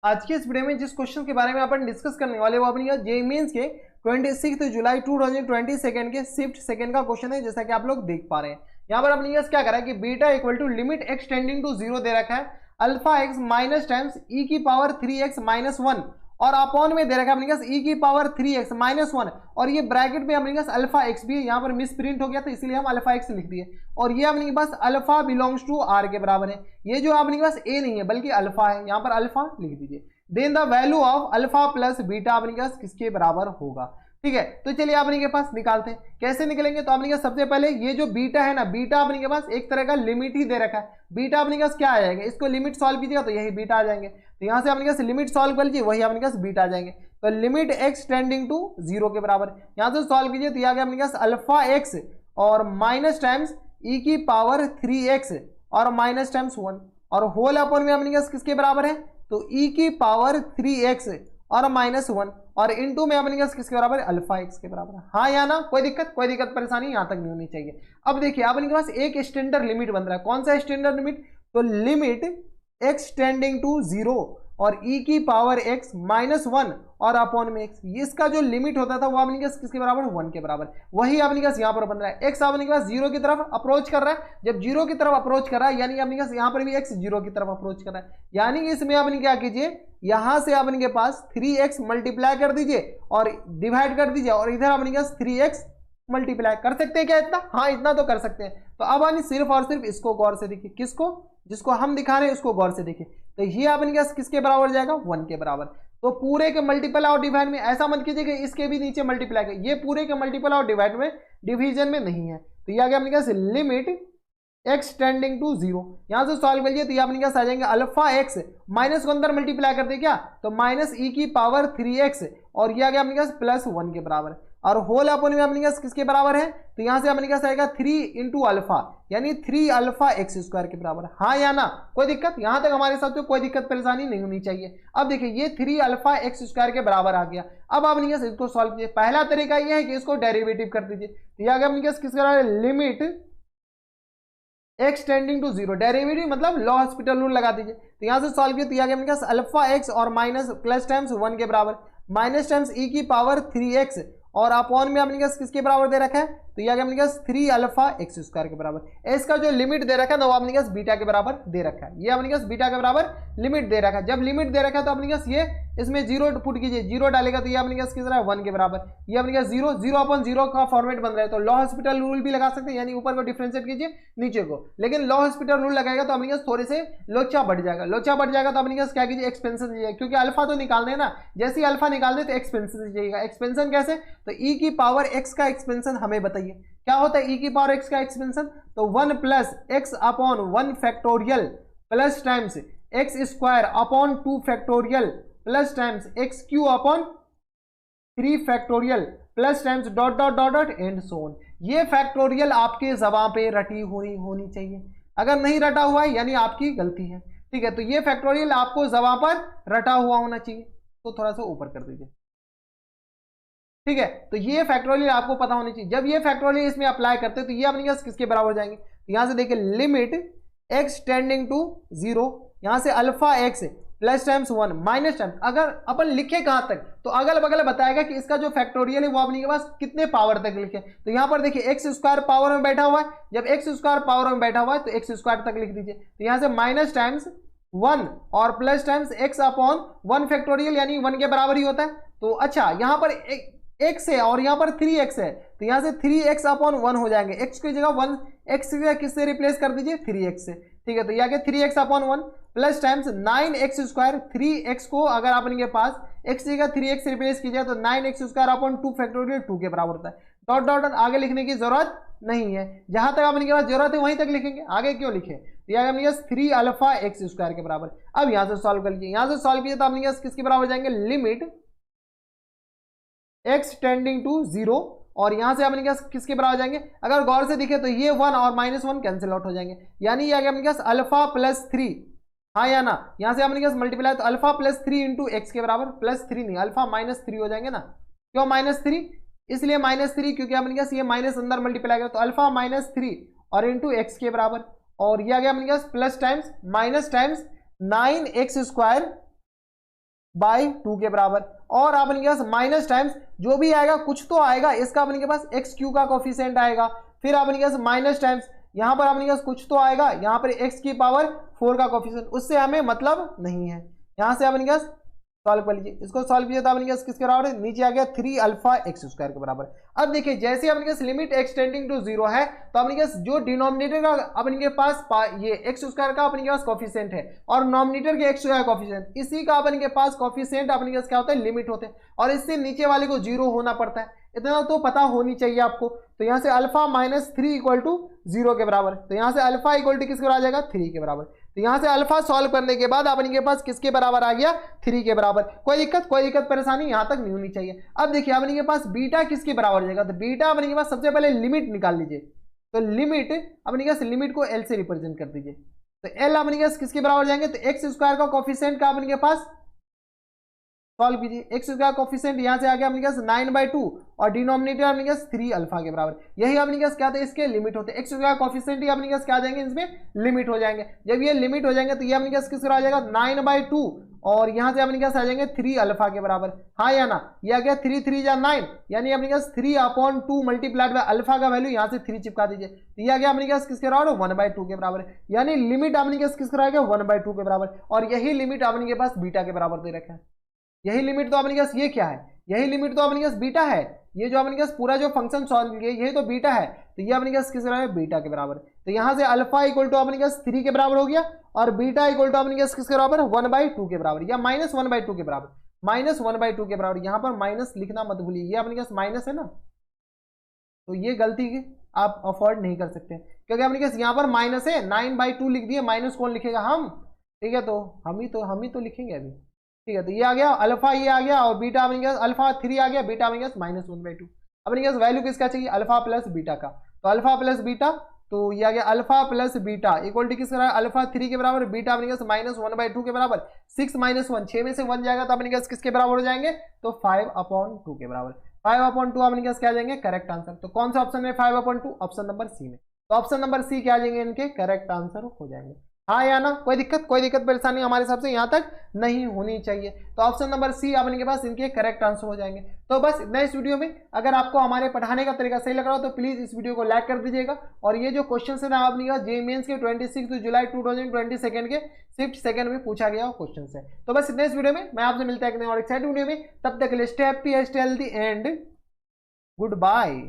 आज के इस वीडियो में जिस क्वेश्चन के बारे में अपन डिस्कस करने वाले वो अपनी जेईई मेंस के 26 जुलाई 2022 के शिफ्ट सेकंड का क्वेश्चन है, जैसा कि आप लोग देख पा रहे हैं। यहाँ पर अपने क्या करा है कि beta equal to limit x tending to 0 दे रखा है, alpha x minus times e की पावर 3x माइनस 1 और अपॉन में दे रखा है अपने पास ई की पावर 3x माइनस 1 और ये ब्रैकेट में अपने पास अल्फा एक्स भी है। यहाँ पर मिस प्रिंट हो गया तो इसलिए हम अल्फा एक्स लिख दिए और ये अपने पास अल्फा बिलोंग्स टू आर के बराबर है। ये जो अपने पास ए नहीं है बल्कि अल्फा है, यहाँ पर अल्फा लिख दीजिए। Then the value of alpha plus beta अपने पास किसके बराबर होगा। ठीक है, तो चलिए अपने के पास निकालते हैं। कैसे निकलेंगे तो अपने के सबसे पहले ये जो बीटा है ना, बीटा अपने के पास एक तरह का लिमिट ही दे रखा है। बीटा अपने के पास क्या आ जाएगा, इसको लिमिट सॉल्व कीजिएगा तो यही बीटा आ जाएंगे। तो यहाँ से अपने पास लिमिट सॉल्व कर लीजिए, वही अपने पास बीटा आ जाएंगे। तो लिमिट एक्स टेंडिंग टू 0 के बराबर यहाँ से सॉल्व कीजिए तो यह आ गया अपने पास अल्फा एक्स और माइनस टाइम्स ई की पावर 3x और माइनस टाइम्स 1 और होल अपॉन में अपने पास किसके बराबर है तो e की पावर 3x और माइनस 1 और इनटू में अपने पास किसके बराबर है अल्फा एक्स के बराबर है। हाँ या ना, कोई दिक्कत परेशानी यहाँ तक नहीं होनी चाहिए। अब देखिए अपने के पास एक स्टैंडर्ड लिमिट बन रहा है। कौन सा स्टैंडर्ड लिमिट तो लिमिट x टेंडिंग टू 0 और e की पावर x माइनस 1 और अपॉन में x, इसका जो लिमिट होता था वो अपने पास किसके बराबर 1 के बराबर, वही अपने पास यहाँ पर बन रहा है। x अपने पास 0 की तरफ अप्रोच कर रहा है, जब 0 की तरफ अप्रोच कर रहा है यानी अपने पास यहाँ पर भी x 0 की तरफ अप्रोच कर रहा है, यानी इसमें अपने क्या कीजिए यहाँ से अपने के पास 3x मल्टीप्लाई कर दीजिए और डिवाइड कर दीजिए और इधर अपने पास 3x मल्टीप्लाई कर सकते हैं क्या इतना, हाँ इतना तो कर सकते हैं। तो अब आनी सिर्फ और सिर्फ इसको गौर से देखिए, किसको, जिसको हम दिखा रहे हैं उसको गौर से देखिए। तो ये अपने पास किसके बराबर जाएगा 1 के बराबर। तो पूरे के मल्टीपल और डिवाइड में ऐसा मत कीजिए कि इसके भी नीचे मल्टीप्लाई कर, ये पूरे के मल्टीपल और डिवाइड में डिवीजन में नहीं है। तो ये आ गया अपने पास लिमिट एक्स टेंडिंग टू 0, यहां से सॉल्व करिए तो ये अपने पास आ जाएंगे अल्फा एक्स माइनस 1 अंदर मल्टीप्लाई कर दे क्या तो माइनस ई की पावर 3x और ये आ गया अपने पास प्लस 1 के बराबर और होल अपॉन में अपने पास किसके बराबर है तो यहां से अपने पास आएगा 3 इंटू अल्फा यानी 3 अल्फा एक्स स्क्वायर के बराबर। हाँ या ना, कोई दिक्कत, यहां तक हमारे साथ तो कोई दिक्कत परेशानी नहीं होनी चाहिए। अब देखिए ये 3 अल्फा एक्स स्क्वायर के बराबर आ गया। अब अपने पास इसको सॉल्व कीजिए। पहला तरीका ये है कि इसको डेरिवेटिव कर दीजिए। तो ये आ गया अपने पास किसके बराबर limit x tending to 0, derivative मतलब लॉ हॉस्पिटल रूल लगा दीजिए। तो यहां से सॉल्व किया तो यह आ गया अपने पास अल्फा एक्स और माइनस प्लस टाइम्स 1 के बराबर माइनस टाइम्स ई की पावर 3x और अपॉन में अपने पास किसके बराबर दे रखा है तो यह आ गया अपने पास 3 अल्फा एक्स स्क्वायर के बराबर। इसका जो लिमिट दे रखा है ना वो अपने पास बीटा के बराबर दे रखा है, ये अपने पास बीटा के बराबर लिमिट दे रखा है। जब लिमिट दे रखा है तो अपने पास ये इसमें 0 पुट कीजिए, 0 डालेगा तो ये अपने पास किस तरह 1 के बराबर, ये अपने पास 0 0 अपॉन 0 का फॉर्मेट बन रहा है। तो लॉ हॉस्पिटल रूल भी लगा सकते हैं, यानी ऊपर को डिफरेंशिएट कीजिए नीचे को, लेकिन लॉ हॉस्पिटल रूल लगाएगा तो अपने पास थोड़े से लोचा बढ़ जाएगा। लोचा बढ़ जाएगा तो अपने पास क्या कीजिए एक्सपेंशन दीजिए, क्योंकि अल्फा तो निकालना है ना, जैसे ही अल्फा निकाल दे तो एक्सपेंशन दीजिएगा। एक्सपेंशन कैसे तो ई की पावर एक्स का एक्सपेंशन हमें बताइए क्या होता है, ई की पावर एक्स का एक्सपेंशन तो 1 plus x upon 1 factorial plus times x square upon 2 factorial plus times x Q upon 3 factorial plus times dot dot dot dot and so on. ये फैक्टोरियल आपके जबान पे रटी होनी चाहिए, अगर नहीं रटा हुआ है यानी आपकी गलती है। ठीक है, तो ये फैक्टोरियल आपको जबान पर रटा हुआ होना चाहिए, तो थोड़ा सा ऊपर कर दीजिए। ठीक है, तो ये फैक्टोरियल आपको पता होनी चाहिए। जब ये फैक्टोरियल इसमें अप्लाई करते हैं तो ये अपने पास किसके बराबर हो जाएंगे, तो यहां से देखिए लिमिट एक्स टेंडिंग टू 0, यहां से alpha x plus times 1 minus times, अगर अपन लिखे कहां तक तो अगल बगल बताएगा कि इसका जो फैक्टोरियल है वो अपने के पास कितने पावर तक लिखे। तो यहां पर देखिए एक्स स्क्वायर पावर में बैठा हुआ है, जब एक्स स्क्वायर पावर में बैठा हुआ है तो एक्स स्क्वायर तक लिख दीजिए। तो यहां से माइनस टाइम्स 1 और plus times x upon 1 factorial यानी 1 के बराबर ही होता है। तो अच्छा यहाँ पर x है और यहाँ पर 3x है, तो यहाँ से 3x अपॉन 1 हो जाएंगे, x की जगह 1 x किससे रिप्लेस कर दीजिए 3x से। ठीक है, तो यह 3x upon 1 plus times 9x square, 3x को अगर आपने के पास x की जगह 3x रिप्लेस कीजिए तो 9x स्क्वायर अपॉन 2 फैक्टोरियल 2 के बराबर होता है। डॉट डॉट डॉट आगे लिखने की जरूरत नहीं है, जहां तक आपने के पास जरूरत है वहीं तक लिखेंगे, आगे क्यों लिखे। तो यह अपने पास 3 अल्फा एक्स स्क्वायर के बराबर। अब यहाँ से सॉल्व कर लीजिए, यहाँ से सॉल्व कीजिए तो अपने पास किसके बराबर जाएंगे लिमिट एक्स टेंडिंग टू 0 और यहां से अपने पास किसके बराबर जाएंगे, अगर गौर से दिखे तो ये 1 और माइनस 1 कैंसिल आउट हो जाएंगे, यानी ये आ गया अपने पास अल्फा प्लस 3। हाँ या ना, यहां से अपने पास मल्टीप्लाई तो अल्फा प्लस 3 इंटू एक्स के बराबर, प्लस 3 नहीं अल्फा माइनस 3 हो जाएंगे ना। क्यों माइनस 3, इसलिए माइनस 3 क्योंकि अपने पास ये माइनस अंदर मल्टीप्लाई करें तो अल्फा माइनस 3 और इंटू एक्स के बराबर, और ये आ गया अपने पास plus times minus times 9x square by 2 के बराबर। और अपने के पास माइनस टाइम्स जो भी आएगा कुछ तो आएगा, इसका अपने के पास एक्स क्यू का कोफिशिएंट आएगा। फिर अपने के पास माइनस टाइम्स यहाँ पर अपने के पास कुछ तो आएगा, यहाँ पर एक्स की पावर 4 का कोफिशिएंट, उससे हमें मतलब नहीं है। यहाँ से अपने के पास सॉल्व कर लीजिए, इसको सॉल्व कीजिए तो अपने के पास किसके बराबर है, नीचे आ गया 3 अल्फा एक्स स्क्वायर के बराबर। अब देखिए जैसे अपने के पास लिमिट एक्स टेंडिंग टू 0 है तो अपने के पास जो डिनोमिनेटर का अपने के पास ये एक्स स्क्वायर का अपने के पास कोफिशिएंट है और नॉमिनेटर के एक्स स्क्वायर कोफिशिएंट, इसी का अपने के पास कोफिशिएंट अपने के पास क्या होता है, लिमिट होते हैं, और इससे नीचे वाले को 0 होना पड़ता है। इतना तो पता होनी चाहिए आपको। तो यहाँ से अल्फा माइनस 3 इक्वल टू 0 के बराबर, तो यहाँ से अल्फा इक्वल टू किसके बराबर आ जाएगा, 3 के बराबर। तो यहाँ से अल्फा सॉल्व करने के बाद अपने के पास किसके बराबर आ गया, 3 के बराबर। कोई दिक्कत परेशानी यहाँ तक नहीं होनी चाहिए। अब देखिए अपने के पास बीटा किसके बराबर हो जाएगा, तो बीटा अपने के पास सबसे पहले लिमिट निकाल लीजिए। तो लिमिट अपने के पास लिमिट को एल से रिप्रेजेंट कर दीजिए। तो एल अपने के पास किसके बराबर जाएंगे, तो एक्स स्क्वायर का कोफिशिएंट का अपने के पास सॉल्व कीजिए। एक्स का कोफिशिएंट यहाँ से आ गया अपने पास 9/2 और डिनोमिनेटर अपने पास 3 अल्फा के बराबर। यही अपने पास क्या था, इसके लिमिट होते हैं। एक्स का कोफिशिएंट ही अपने पास क्या आ जाएंगे, इसमें लिमिट हो जाएंगे। जब ये लिमिट हो जाएंगे तो ये अपने पास किस आ जाएगा 9/2 और यहाँ से अपने पास आ जाएंगे 3 अल्फा के बराबर। हाँ या ना, ये आ गया 3 3 जा 9, यानी अपने पास 3/2 मल्टीप्लाइड बाय अल्फा का वैल्यू यहाँ से 3 चिपका दीजिए। तो ये आ गया अपने पास किसके बराबर, 1/2 के बराबर, यानी लिमिट अपने पास किसके आ गया 1/2 के बराबर। और यही लिमिट अपने के पास बीटा के बराबर दे रखा है। यही लिमिट तो अपने पास ये क्या है, यही लिमिट तो अपने पास बीटा है। ये जो अपने पास पूरा जो फंक्शन सॉल्व किया यही तो बीटा है, तो ये अपने पास किस बराबर है, बीटा के बराबर। तो यहाँ से अल्फा इक्वल टू अपने पास 3 के बराबर हो गया और बीटा इक्वल टू अपने पास किसके बराबर, 1/2 के बराबर या -1/2 के बराबर, -1/2 के बराबर। यहाँ पर माइनस लिखना मत भूलिए, ये अपने पास माइनस है ना, तो ये गलती आप अफोर्ड नहीं कर सकते क्योंकि अपने पास यहाँ पर माइनस है। 9/2 लिख दिए, माइनस कौन लिखेगा, हम, ठीक है, तो हम ही तो लिखेंगे अभी, ठीक है। तो ये आ गया अल्फा, ये आ गया और बीटा अपने पास अल्फा 3 आ गया, बीटा अपने पास -1/2। अपने पास वैल्यू किसका चाहिए, अल्फा प्लस बीटा का। तो अल्फा प्लस बीटा, तो ये आ गया alpha plus beta equal to किसका, अल्फा 3 के बराबर, बीटा अपने पास -1/2 के बराबर। 6 - 1, 6 में से 1 जाएगा तो अपने पास किसके बराबर हो जाएंगे, तो 5/2 के बराबर। 5/2 अपने पास क्या आ जाएंगे, करेक्ट आंसर। तो कौन सा ऑप्शन में 5/2, ऑप्शन नंबर सी में। तो ऑप्शन नंबर सी क्या आ जाएंगे, इनके करेक्ट आंसर हो जाएंगे। हाँ या ना, कोई दिक्कत परेशानी हमारे हिसाब से यहाँ तक नहीं होनी चाहिए। तो ऑप्शन नंबर सी अपने के पास इनके करेक्ट आंसर हो जाएंगे। तो बस इतना इस वीडियो में। अगर आपको हमारे पढ़ाने का तरीका सही लग रहा हो तो प्लीज इस वीडियो को लाइक कर दीजिएगा। और ये जो क्वेश्चन है ना आपने कहा जेईई मेंस के 26 जुलाई 2022 के शिफ्ट सेकंड में पूछा गया क्वेश्चन है। तो बस इतना इस वीडियो में, मैं आपसे मिलता है एक नए और एक्साइटिंग वीडियो में। तब तक के लिए stay happy, stay healthy and good bye.